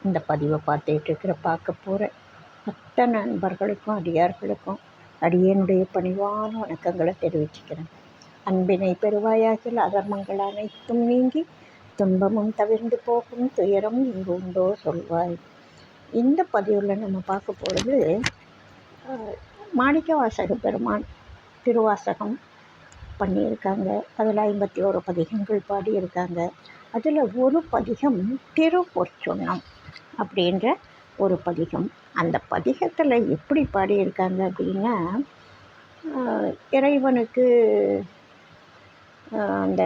இந்த பதிவை பார்க்க போகிற அத்தனை நண்பர்களுக்கும் அடியார்களுக்கும் அடியனுடைய பணிவான வணக்கங்களை தெரிவிச்சுக்கிறேன். அன்பினை பெருவாயாகில் அதர்மங்கள் அனைத்தும் நீங்கி துன்பமும் தவிர்ந்து போகும் துயரம் இங்கு உண்டோ சொல்வாய். இந்த பதிவில் நம்ம பார்க்க போகிறது மாணிக்கவாசக பெருமான் திருவாசகம் பண்ணியிருக்காங்க. அதில் 51 பதிகங்கள் பாடியிருக்காங்க. அதில் ஒரு பதிகம் திருப்பொற்சுண்ணம் அப்படின்ற ஒரு பதிகம். அந்த பதிகத்தில் எப்படி பாடியிருக்காங்க அப்படின்னா, இறைவனுக்கு அந்த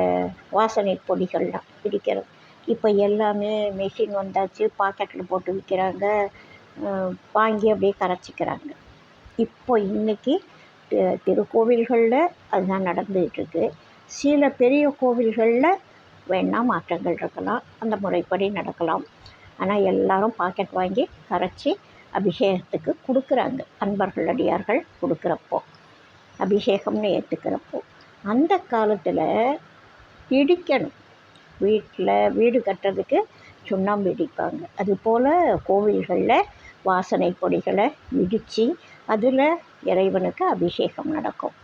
வாசனை பொடிகள்லாம் பிடிக்கிறது. இப்போ எல்லாமே மெஷின் வந்தாச்சு, பாக்கெட்டில் போட்டு விற்கிறாங்க, வாங்கி அப்படியே கரைச்சிக்கிறாங்க. இப்போ இன்றைக்கி திருக்கோவில்களில் அதுதான் நடந்துகிட்ருக்கு. சில பெரிய கோவில்களில் வேணால் மாற்றங்கள் இருக்கலாம், அந்த முறைப்படி நடக்கலாம். ஆனால் எல்லாரும் பாக்கெட் வாங்கி கரைச்சி அபிஷேகத்துக்கு கொடுக்குறாங்க. அன்பர்கள் அடியார்கள் கொடுக்குறப்போ, அபிஷேகம்னு ஏற்றுக்கிறப்போ. அந்த காலத்தில் இடிக்கணும், வீடு கட்டுறதுக்கு சுண்ணாம்பு இடிப்பாங்க. அதுபோல் கோவில்களில் வாசனை பொடிகளை இடித்து அதில் இறைவனுக்கு அபிஷேகம் நடக்கும்.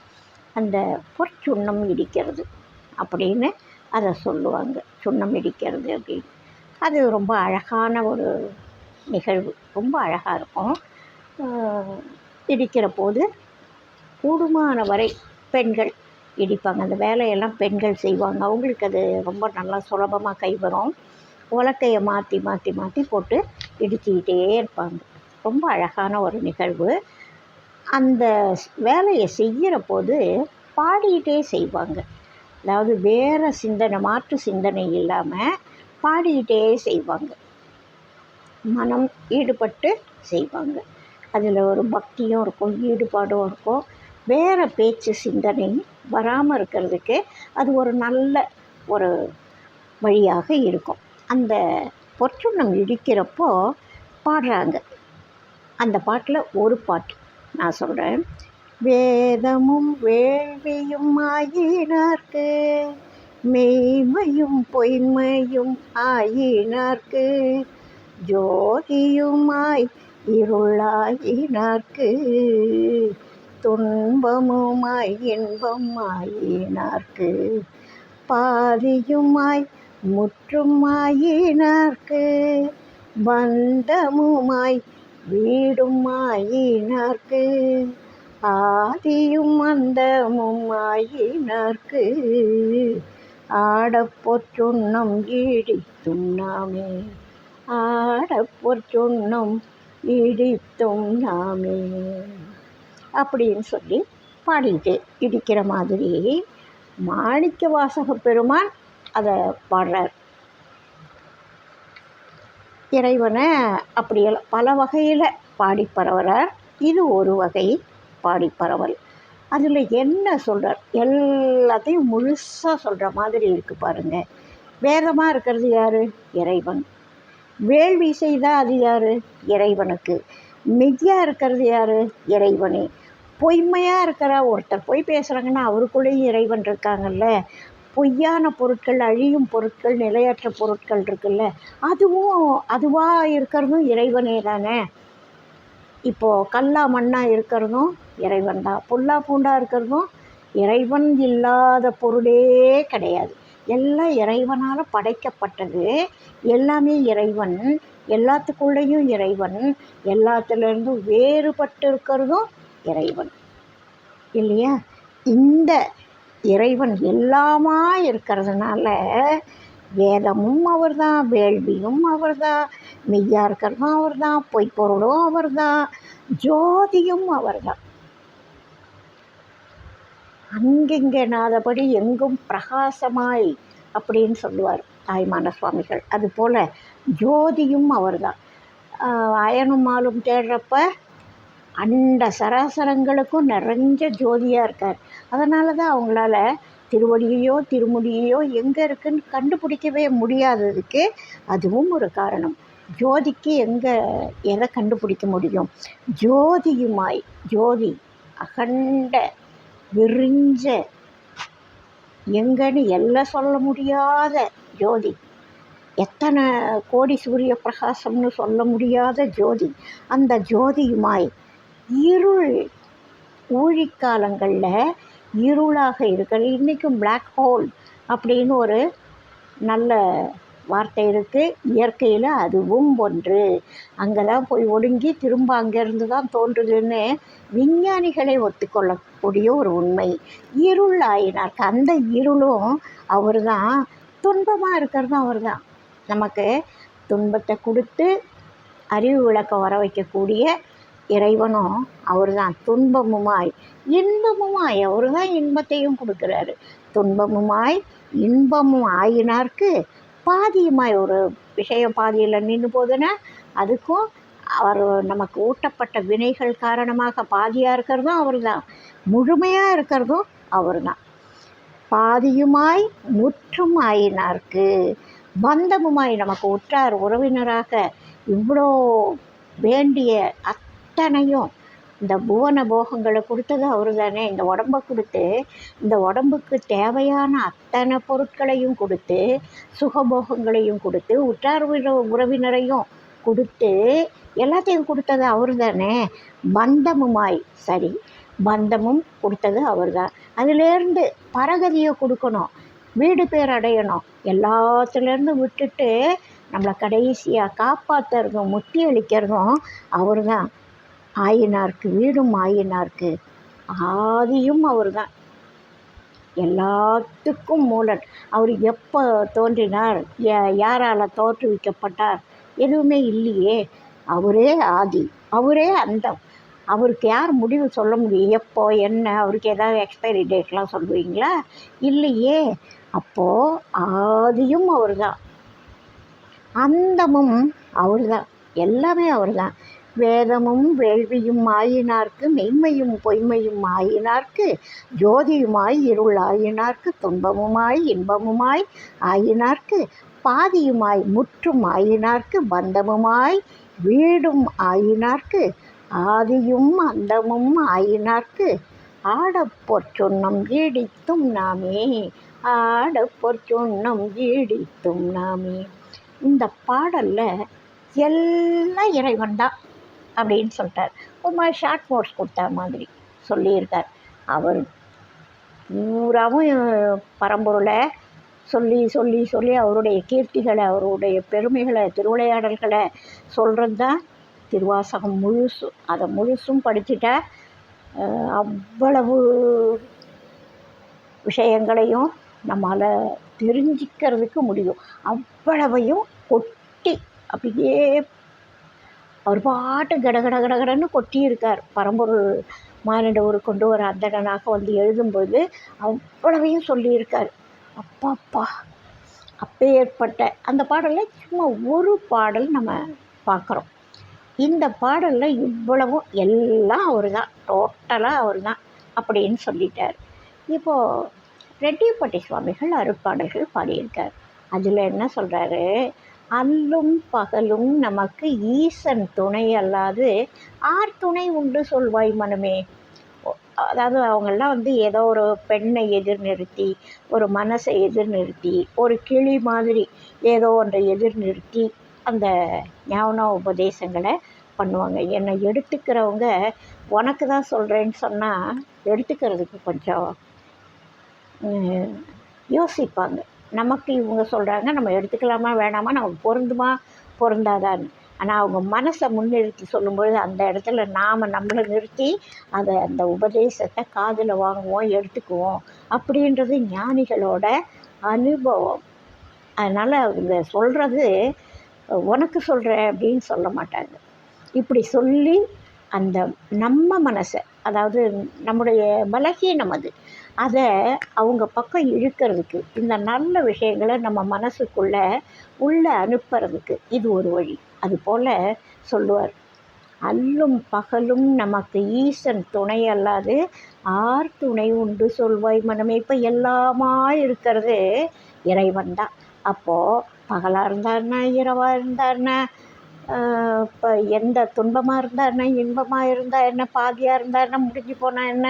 அந்த பொற்சுண்ணம் இடிக்கிறது அப்படின்னு அதை சொல்லுவாங்க. சுண்ணம் இடிக்கிறது அப்படின்னு. அது ரொம்ப அழகான ஒரு நிகழ்வு, ரொம்ப அழகாக இருக்கும். இடிக்கிற போது கூடுமான வரை பெண்கள் இடிப்பாங்க. அந்த வேலையெல்லாம் பெண்கள் செய்வாங்க. அவங்களுக்கு அது ரொம்ப நல்லா சுலபமாக கை வரும். உலக்கையை மாற்றி மாற்றி மாற்றி போட்டு இடிச்சிக்கிட்டே இருப்பாங்க. ரொம்ப அழகான ஒரு நிகழ்வு. அந்த வேலையை செய்கிற போது பாடிக்கிட்டே செய்வாங்க. அதாவது வேறு சிந்தனை, மாற்று சிந்தனை இல்லாமல் பாடிக்கிட்டே செய்வாங்க. மனம் ஈடுபட்டு செய்வாங்க. அதில் ஒரு பக்தியும் இருக்கும், ஈடுபாடும் இருக்கும். வேறு பேச்சு சிந்தனை வராமல் இருக்கிறதுக்கு அது ஒரு நல்ல ஒரு வழியாக இருக்கும். அந்த பொற்சுண்ணம் இடிக்கிறப்போ பாடுறாங்க. அந்த பாட்டில் ஒரு பாட்டு நான் சொல்கிறேன். வேதமும் வேள்வியும் ஆயினார்க்கு, மெய்மையும் பொய்மையும் ஆயினார்க்கு, ஜோதியுமாய் இருளாயினார்க்கு, துன்பமுமாய் இன்பம் ஆயினார்க்கு, பாதியுமாய் முற்றும் ஆயினார்க்கு, பந்தமுமாய் வீடும் ஆயினார்க்கு, ஆதியும் அந்தமும் ஆயினார்க்கு, ஆடப்பொற்சுண்ணம் இடித்தும் நாமே, ஆடப்பொற்சுண்ணம் இடித்தும் நாமே அப்படின்னு சொல்லி பாடிட்டு இடிக்கிற மாதிரி மாணிக்கவாசக பெருமான் அதை பாடுறார். இறைவனை அப்படியெல்லாம் பல வகையில் பாடி பரவுறார். இது ஒரு வகை பாடி பரவல். அதில் என்ன சொல்கிறார், எல்லாத்தையும் முழுசாக சொல்கிற மாதிரி இருக்குது பாருங்கள். வேதமாக இருக்கிறது யார்? இறைவன். வேள்வி செய்தால் அது யார்? இறைவனுக்கு. மெய்யாக இருக்கிறது யார்? இறைவனே. பொய்மையாக இருக்கிற ஒருத்தர் பொய் பேசுகிறாங்கன்னா அவருக்குள்ளேயும் இறைவன் இருக்காங்கல்ல. பொய்யான பொருட்கள், அழியும் பொருட்கள், நிலையற்ற பொருட்கள் இருக்குல்ல, அதுவாக இருக்கிறதும் இறைவனே தானே. இப்போது கல்லா மண்ணாக இருக்கிறதும் இறைவன் தான். புல்லா பூண்டாக இருக்கிறதும் இறைவன் இல்லாத பொருளே கிடையாது. எல்லாம் இறைவனால் படைக்கப்பட்டது. எல்லாமே இறைவன், எல்லாத்துக்குள்ளேயும் இறைவன், எல்லாத்துலேருந்தும் வேறுபட்டு இருக்கிறதும் இறைவன் இல்லையா. இந்த இறைவன் எல்லாமா இருக்கிறதுனால வேதமும் அவர் தான், வேள்வியும் அவர் தான், மெய்யா இருக்கிறதும் அவர் தான், பொய்ப்பொருளும் அவர் தான், ஜோதியும் அவர் தான். அங்கிங்கே நாதபடி எங்கும் பிரகாசமாய் அப்படின்னு சொல்லுவார் தாய்மான சுவாமிகள். அதுபோல் ஜோதியும் அவர் தான். அயனும் மாலும் தேடுறப்ப அண்ட சராசரங்களுக்கும் நிறைஞ்ச ஜோதியாக இருக்கார். அதனால தான் அவங்களால திருவடியையோ திருமுடியையோ எங்கே இருக்குன்னு கண்டுபிடிக்கவே முடியாததுக்கு அதுவும் ஒரு காரணம். ஜோதிக்கு எதை கண்டுபிடிக்க முடியும்? ஜோதியுமாய், ஜோதி அகண்ட விரிஞ்ச எங்கன்னு எல்லாம் சொல்ல முடியாத ஜோதி எத்தனை கோடி சூரிய பிரகாசம்னு சொல்ல முடியாத ஜோதி. அந்த ஜோதியுமாய் இருள் ஊழிக்காலங்களில் இருளாக இருக்கிறது. இன்றைக்கும் பிளாக் ஹோல் அப்படின்னு ஒரு நல்ல வார்த்தை இருக்குது. இயற்கையில் அதுவும் ஒன்று. அங்கே தான் போய் ஒடுங்கி திரும்ப அங்கேருந்து தான் தோன்றுதுன்னு விஞ்ஞானிகளை ஒத்துக்கொள்ளக்கூடிய ஒரு உண்மை. இருள் ஆயினார்க்கு அந்த இருளும் அவர் தான். துன்பமாக இருக்கிறதும் அவர் தான். நமக்கு துன்பத்தை கொடுத்து அறிவு விளக்கம் வர வைக்கக்கூடிய இறைவனும் அவர் தான். துன்பமுமாய் இன்பமுமாய் அவர் தான் இன்பத்தையும் கொடுக்குறாரு. துன்பமுமாய் இன்பமும் ஆயினார்க்கு பாதியுமாய். ஒரு விஷயம் பாதியில் நின்று போதுன்னா அதுக்கும் அவர் நமக்கு ஊட்டப்பட்ட வினைகள் காரணமாக பாதியாக இருக்கிறதும் அவர் தான், முழுமையாக இருக்கிறதும் அவர் தான். பாதியுமாய் முற்றும் ஆயினார்க்கு பந்தமுமாய் நமக்கு உற்றார் உறவினராக இவ்வளோ வேண்டிய அத்தனையும் இந்த புவன போகங்களை கொடுத்தது அவர் தானே. இந்த உடம்பை கொடுத்து இந்த உடம்புக்கு தேவையான அத்தனை பொருட்களையும் கொடுத்து சுகபோகங்களையும் கொடுத்து உற்றார் உறவினரையும் கொடுத்து எல்லாத்தையும் கொடுத்தது அவர் தானே. பந்தமுமாய் சரி, பந்தமும் கொடுத்தது அவர் தான். அதிலேருந்து பரகதியை கொடுக்கணும், வீடு பேர் அடையணும், எல்லாத்துலேருந்து விட்டுட்டு நம்மளை கடைசியாக காப்பாற்றுறதும் முத்தி அளிக்கிறதும் அவர் தான். ஆயினார்க்கு வீடும் ஆயினார்க்கு ஆதியும் அவர் தான். எல்லாத்துக்கும் மூலன். அவர் எப்போ தோன்றினார், யாரால் தோற்றுவிக்கப்பட்டார், எதுவுமே இல்லையே. அவரே ஆதி, அவரே அந்தம். அவருக்கு யார் முடிவு சொல்ல முடியும்? எப்போ என்ன? அவருக்கு ஏதாவது எக்ஸ்பைரி டேட்லாம் சொல்லுவீங்களா? இல்லையே. அப்போது ஆதியும் அவர் தான், அந்தமும் அவர் தான், எல்லாமே அவர் தான். வேதமும் வேள்வியும் ஆயினார்க்கு மெய்மையும் பொய்மையும் ஆயினார்க்கு ஜோதியுமாய் இருள் ஆயினார்க்கு துன்பமுமாய் இன்பமுமாய் ஆயினார்க்கு பாதியுமாய் முற்றும் ஆயினார்க்கு பந்தமுமாய் வீடும் ஆயினார்க்கு ஆதியும் அந்தமும் ஆயினார்க்கு ஆடப்பொற்சொன்னம் ஈடித்தும் நாமே. ஆடப்பொற்சொன்னம் ஈடித்தும் நாமே. இந்த பாடலில் எல்லாம் இறைவன் தான் அப்படின்னு சொல்லிட்டார். ஒரு மாதிரி ஷார்ட் நோட்ஸ் கொடுத்தா மாதிரி சொல்லியிருக்கார். அவர் பூராவும் பரம்பொருளை சொல்லி சொல்லி சொல்லி அவருடைய கீர்த்திகளை அவருடைய பெருமைகளை திருவிளையாடல்களை சொல்கிறது தான் திருவாசகம் முழுசும். அதை முழுசும் படிச்சுட்டா அவ்வளவு விஷயங்களையும் நம்மளால் தெரிஞ்சிக்கிறதுக்கு முடியும். அவ்வளவையும் கொட்டி அப்படியே அவர் பாட்டு கடகடன்னு கொட்டியிருக்கார். பரம்பொருள் மானிட ஒரு கொண்டு வர அந்தணனாக வந்து எழுதும்போது அவ்வளவையும் சொல்லியிருக்கார். அப்பாப்பா, அப்பேற்பட்ட அந்த பாடலில் சும்மா ஒரு பாடல் நம்ம பார்க்குறோம். இந்த பாடலில் இவ்வளவும் எல்லாம் அவர் தான், டோட்டலாக அவர் தான் அப்படின்னு சொல்லிட்டார். இப்போது ரெட்டியப்பட்டி சுவாமிகள் அருட்பாடல்கள் பாடியிருக்கார். அதில் என்ன சொல்கிறாரு? அல்லும் பகலும் நமக்கு ஈசன் துணை அல்லாது ஆர் துணை உண்டு சொல்வாய் மனமே. அதாவது அவங்கெல்லாம் வந்து ஏதோ ஒரு பெண்ணை எதிர்நிறுத்தி, ஒரு மனசை எதிர்நிறுத்தி, ஒரு கிளி மாதிரி ஏதோ ஒன்றை எதிர்நிறுத்தி அந்த ஞான உபதேசங்களை பண்ணுவாங்க. என்னை எடுத்துக்கிறவங்க உனக்கு தான் சொல்கிறேன்னு சொன்னால் எடுத்துக்கிறதுக்கு கொஞ்சம் யோசிப்பாங்க. நமக்கு இவங்க சொல்கிறாங்க, நம்ம எடுத்துக்கலாமா வேணாமா, நமக்கு பொருந்துமா பொருந்தாதான்னு. ஆனால் அவங்க மனசை முன்னிறுத்தி சொல்லும்பொழுது அந்த இடத்துல நாம் நம்மளை நிறுத்தி அந்த உபதேசத்தை காதில் வாங்குவோம், எடுத்துக்குவோம். அப்படின்றது ஞானிகளோட அனுபவம். அதனால் அவங்க சொல்கிறது உனக்கு சொல்கிறேன் அப்படின்னு சொல்ல மாட்டாங்க. இப்படி சொல்லி அந்த நம்ம மனசை, அதாவது நம்முடைய பலகீனம் அதை அவங்க பக்கம் இழுக்கிறதுக்கு, இந்த நல்ல விஷயங்களை நம்ம மனசுக்குள்ளே உள்ளே அனுப்புறதுக்கு இது ஒரு வழி. அதுபோல் சொல்லுவார், அல்லும் பகலும் நமக்கு ஈசன் துணை அல்லாது ஆர் துணை உண்டு சொல்வாய் மனமே. இப்போ எல்லாமா இருக்கிறது இறைவன் தான். அப்போது பகலாக இருந்தாருன்னா, இரவாக இருந்தாருன்னா, இப்போ எந்த துன்பமாக இருந்தாருன்னா, இன்பமாக இருந்தால் என்ன, பாதியாக இருந்தாருன்னா, முடிஞ்சு போனால் என்ன,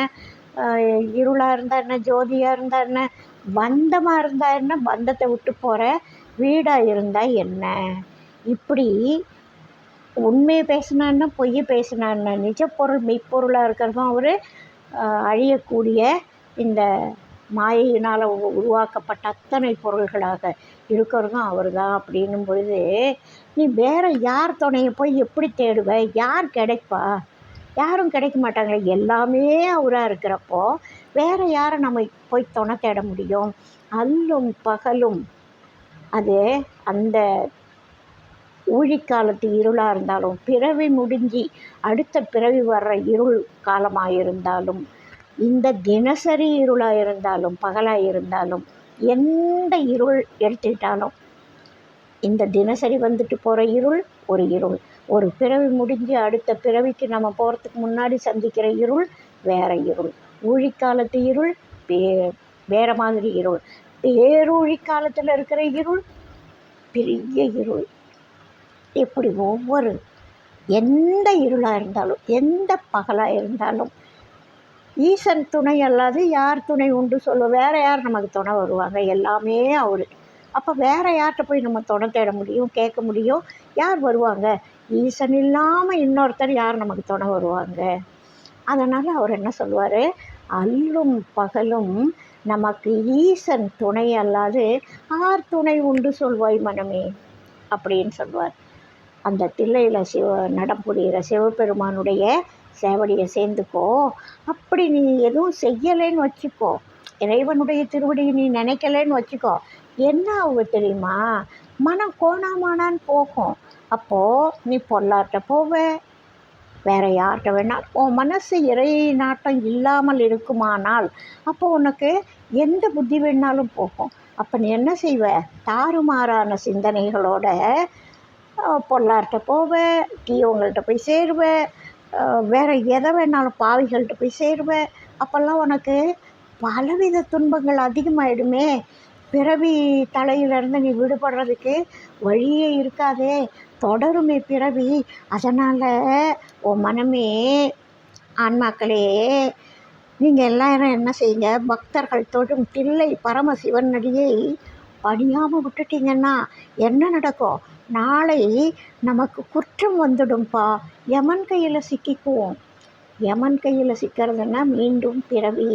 இருளாக இருந்தால் என்ன, ஜோதியாக இருந்தால் என்ன, பந்தமாக இருந்தால் என்ன, பந்தத்தை விட்டு போகிற வீடாக இருந்தால் என்ன? இப்படி உண்மையை பேசினான்னா பொய் பேசினான்னா நிஜப்பொருள் மெய்ப்பொருளாக இருக்கிறதும் அவர், அழியக்கூடிய இந்த மாயையினால் உருவாக்கப்பட்ட அத்தனை பொருள்களாக இருக்கிறதும் அவர் தான். அப்படின்னும் பொழுது நீ வேறு யார் துணையை போய் எப்படி தேடுவ? யார் கிடைப்பா? யாரும் கிடைக்க மாட்டாங்களே. எல்லாமே அவராக இருக்கிறப்போ வேறு யாரை நம்ம போய் துணை தேட முடியும்? அல்லும் பகலும் அது அந்த ஊழிக்காலத்து இருளாக இருந்தாலும், பிறவி முடிஞ்சு அடுத்த பிறவி வர்ற இருள் காலமாக இருந்தாலும், இந்த தினசரி இருளாக இருந்தாலும், பகலாக இருந்தாலும், எந்த இருள் எடுத்துக்கிட்டாலும், இந்த தினசரி வந்துட்டு போகிற இருள் ஒரு இருள், ஒரு பிறவி முடிஞ்சு அடுத்த பிறவிக்கு நம்ம போகிறதுக்கு முன்னாடி சந்திக்கிற இருள் வேறு இருள், ஊழிக்காலத்து இருள் வேறு மாதிரி இருள், பேரூழிக்காலத்தில் இருக்கிற இருள் பெரிய இருள். இப்படி ஒவ்வொரு எந்த இருளாக இருந்தாலும், எந்த பகலாக இருந்தாலும், ஈசன் துணை அல்லாது யார் துணை உண்டு சொல்லுவோம்? வேறு யார் நமக்கு துணை வருவாங்க? எல்லாமே அவர். அப்போ வேறு யார்கிட்ட போய் நம்ம துணை தேட முடியும், கேட்க முடியும்? யார் வருவாங்க? ஈசன் இல்லாமல் இன்னொருத்தர் யார் நமக்கு துணை வருவாங்க? அதனால் அவர் என்ன சொல்லுவார்? அல்லும் பகலும் நமக்கு ஈசன் துணை அல்லாது ஆர் துணை உண்டு சொல்வாய் மனமே அப்படின்னு சொல்லுவார். அந்த தில்லையில் நடம் புரிகிற சிவபெருமானுடைய சேவடியை சேர்ந்துக்கோ. அப்படி நீ எதுவும் செய்யலைன்னு வச்சுக்கோ, இறைவனுடைய திருவடியை நீ நினைக்கலைன்னு வச்சுக்கோ, என்ன ஆகும் தெரியுமா? மனம் கோணாமானான்னு போகும். அப்போது நீ பொல்லாட்ட போவ, வேறு யார்கிட்ட வேணால் உன் மனசு இறை நாட்டம் இல்லாமல் இருக்குமானால் அப்போ உனக்கு எந்த புத்தி வேணாலும் போகும். அப்போ நீ என்ன செய்வ? தாறுமாறான சிந்தனைகளோட பொல்லார்கிட்ட போவ, தீயவங்கள்ட்ட போய் சேருவ, வேறு எதை வேணாலும் பாவிகள்கிட்ட போய் சேருவ. அப்போல்லாம் உனக்கு பலவித துன்பங்கள் அதிகமாகிடுமே. பிறவி தலையிலேருந்து நீ விடுபடுறதுக்கு வழியே இருக்காதே, தொடருமே பிறவி. அதனால் உன் மனமே, ஆன்மாக்களே, நீங்கள் எல்லாரும் என்ன செய்யுங்க? பக்தர்கள் தொழும் தில்லை பரமசிவன் அடியை பணியாமல் விட்டுட்டிங்கன்னா என்ன நடக்கும்? நாளை நமக்கு குற்றம் வந்துடும்பா. யமன் கையில் சிக்கிக்குவோம். யமன் கையில் சிக்கிறதுன்னா மீண்டும் பிறவி.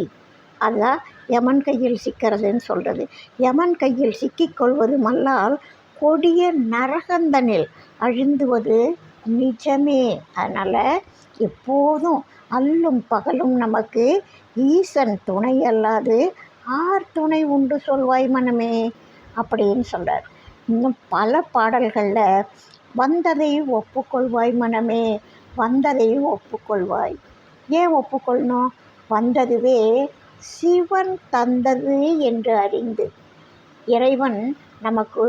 அதுதான் யமன் கையில் சிக்கிறதுன்னு சொல்கிறது. யமன் கையில் சிக்கிக்கொள்வது மல்லால் கொடிய நரகந்தனில் அழுந்துவது நிஜமே. அதனால் எப்போதும் அல்லும் பகலும் நமக்கு ஈசன் துணை அல்லாது ஆர் துணை உண்டு சொல்வாய் மனமே அப்படின்னு சொல்கிறார். இன்னும் பல பாடல்களில் வந்ததை ஒப்புக்கொள்வாய் மனமே, வந்ததை ஒப்புக்கொள்வாய். ஏன் ஒப்புக்கொள்ளணும்? வந்ததுவே சிவன் தந்தது என்று அறிந்து, இறைவன் நமக்கு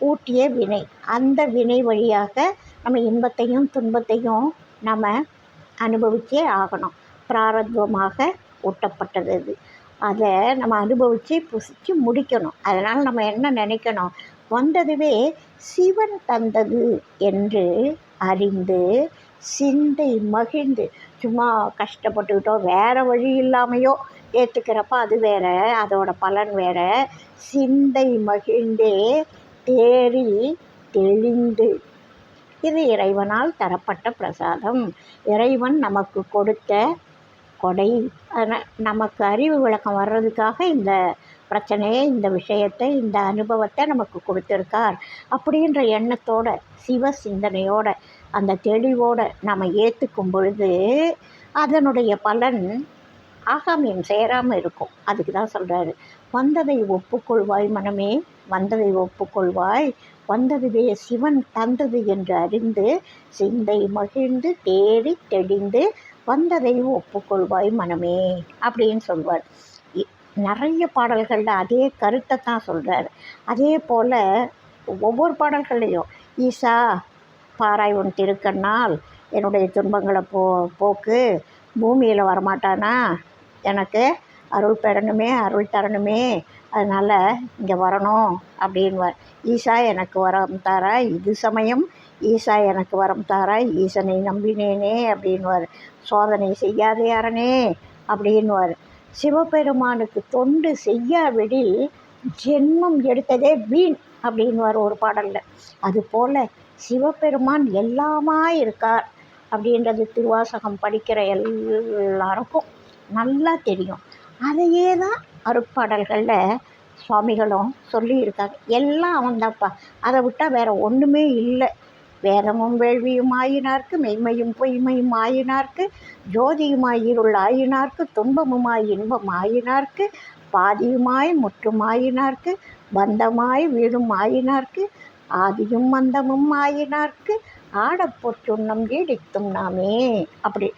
ஊட்டிய வினை, அந்த வினை வழியாக நம்ம இன்பத்தையும் துன்பத்தையும் நம்ம அனுபவிச்சே ஆகணும். பிராரத்வமாக ஊட்டப்பட்டது அது. அதை நம்ம அனுபவித்து புசித்து முடிக்கணும். அதனால் நம்ம என்ன நினைக்கணும்? வந்ததுவே சிவன் தந்தது என்று அறிந்து சிந்தை மகிழ்ந்து, சும்மா கஷ்டப்பட்டுக்கிட்டோ வேறு வழி இல்லாமையோ ஏற்றுக்கிறப்ப அது வேற, அதோட பலன் வேற. சிந்தை மகிழ்ந்தே தேறி தெளிந்து, இது இறைவனால் தரப்பட்ட பிரசாதம், இறைவன் நமக்கு கொடுத்த கொடை. நமக்கு அறிவு விளக்கம் வர்றதுக்காக இந்த பிரச்சனையை, இந்த விஷயத்தை, இந்த அனுபவத்தை நமக்கு கொடுத்துருக்கார் அப்படின்ற எண்ணத்தோட, சிவ சிந்தனையோட, அந்த தெளிவோடு நம்ம ஏற்றுக்கும் பொழுது அதனுடைய பலன் ஆகாமியம் சேராமல் இருக்கும். அதுக்கு தான் சொல்கிறாரு, வந்ததை ஒப்புக்கொள்வாய் மனமே, வந்ததை ஒப்புக்கொள்வாய். வந்ததுவே சிவன் தந்தது என்று அறிந்து சிந்தை மகிழ்ந்து தேடி தெளிந்து வந்ததை ஒப்புக்கொள்வாய் மனமே அப்படின்னு சொல்வார். நிறைய பாடல்களில் அதே கருத்தை தான் சொல்கிறார். அதே போல் ஒவ்வொரு பாடல்கள்லையும் ஈசா பாராய் உன் திருக்கண்ணால் என்னுடைய துன்பங்களை போக்கு, பூமியில் வரமாட்டானா, எனக்கு அருள் பெறணுமே, அருள் தரணுமே, அதனால் இங்கே வரணும் அப்படின்வார். ஈசா எனக்கு வரம் தாராய், இது சமயம் ஈசா எனக்கு வரம் தாராய், ஈசனை நம்பினேனே அப்படின்வார். சோதனை செய்யாதே அரணே அப்படின்வார். சிவபெருமானுக்கு தொண்டு செய்யாவிடில் ஜென்மம் எடுத்ததே வீண் அப்படின்வார் ஒரு பாடலில். அதுபோல் சிவபெருமான் எல்லாமா இருக்கார் அப்படின்றது திருவாசகம் படிக்கிற எல்லாருக்கும் நல்லா தெரியும். அதையே தான் அருட்பாடல்களில் சுவாமிகளும் சொல்லியிருக்காங்க. எல்லாம் அவன்தான்ப்பா, அதை விட்டால் வேறு ஒன்றுமே இல்லை. வேதமும் வேள்வியும் ஆயினார்க்கு, மெய்மையும் பொய்மையும் ஆயினார்க்கு, ஜோதியுமாய் இருள் ஆயினார்க்கு, துன்பமுமாய் இன்பம் ஆயினார்க்கு, பாதியுமாய் முற்றும் ஆயினார்க்கு, பந்தமாய் வீடும் ஆயினார்க்கு, ஆதியும் மந்தமும் ஆயினார்க்கு, ஆடப்பொற்றுண்ணம் நீடித்தும் நாமே. அப்படி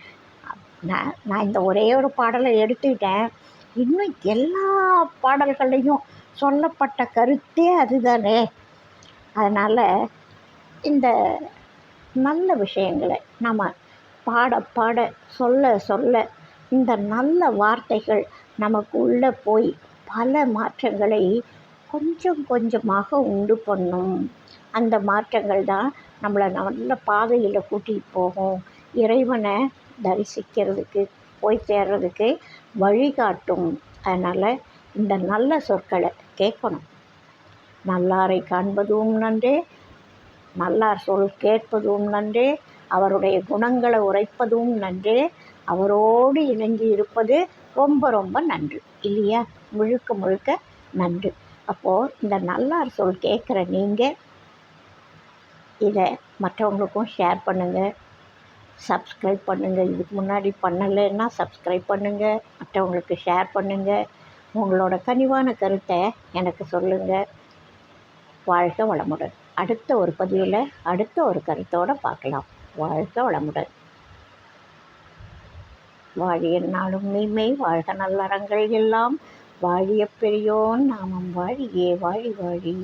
நான் இந்த ஒரே ஒரு பாடலை எடுத்துக்கிட்டேன். இன்னும் எல்லா பாடல்களையும் சொல்லப்பட்ட கருத்தே அதுதானே. அதனால் இந்த நல்ல விஷயங்களை நம்ம பாட பாட சொல்ல சொல்ல இந்த நல்ல வார்த்தைகள் நமக்கு உள்ளே போய் பல மாற்றங்களை கொஞ்சம் கொஞ்சமாக உண்டு பண்ணும். அந்த மாற்றங்கள் தான் நம்மளை நல்ல பாதையில் கூட்டிகிட்டு போகும். இறைவனை தரிசிக்கிறதுக்கு போய் சேர்றதுக்கு வழிகாட்டும். அதனால் இந்த நல்ல சொற்களை கேட்கணும். நல்லாரை காண்பதும் நன்றே, நல்லார் சொல் கேட்பதும் நன்றே, அவருடைய குணங்களை உரைப்பதும் நன்றே, அவரோடு இணைஞ்சு இருப்பது ரொம்ப ரொம்ப நன்று இல்லையா? முழுக்க முழுக்க நன்று. அப்போது இந்த நல்லார் சொல் கேட்குற நீங்கள் இதை மற்றவங்களுக்கும் ஷேர் பண்ணுங்கள், சப்ஸ்கிரைப் பண்ணுங்கள். இதுக்கு முன்னாடி பண்ணலைன்னா சப்ஸ்கிரைப் பண்ணுங்கள், மற்றவங்களுக்கு ஷேர் பண்ணுங்கள். உங்களோட கனிவான கருத்தை எனக்கு சொல்லுங்கள். வாழ்க வளமுடன். அடுத்த ஒரு பதிவில் அடுத்த ஒரு கருத்தோடு பார்க்கலாம். வாழ்க வளமுடன். வாழிய நாளும் மெய்மை, வாழ்க நல்லறங்கள் எல்லாம், வாழிய பெரியோன் நாமம் வாழியே வாழி வாழி.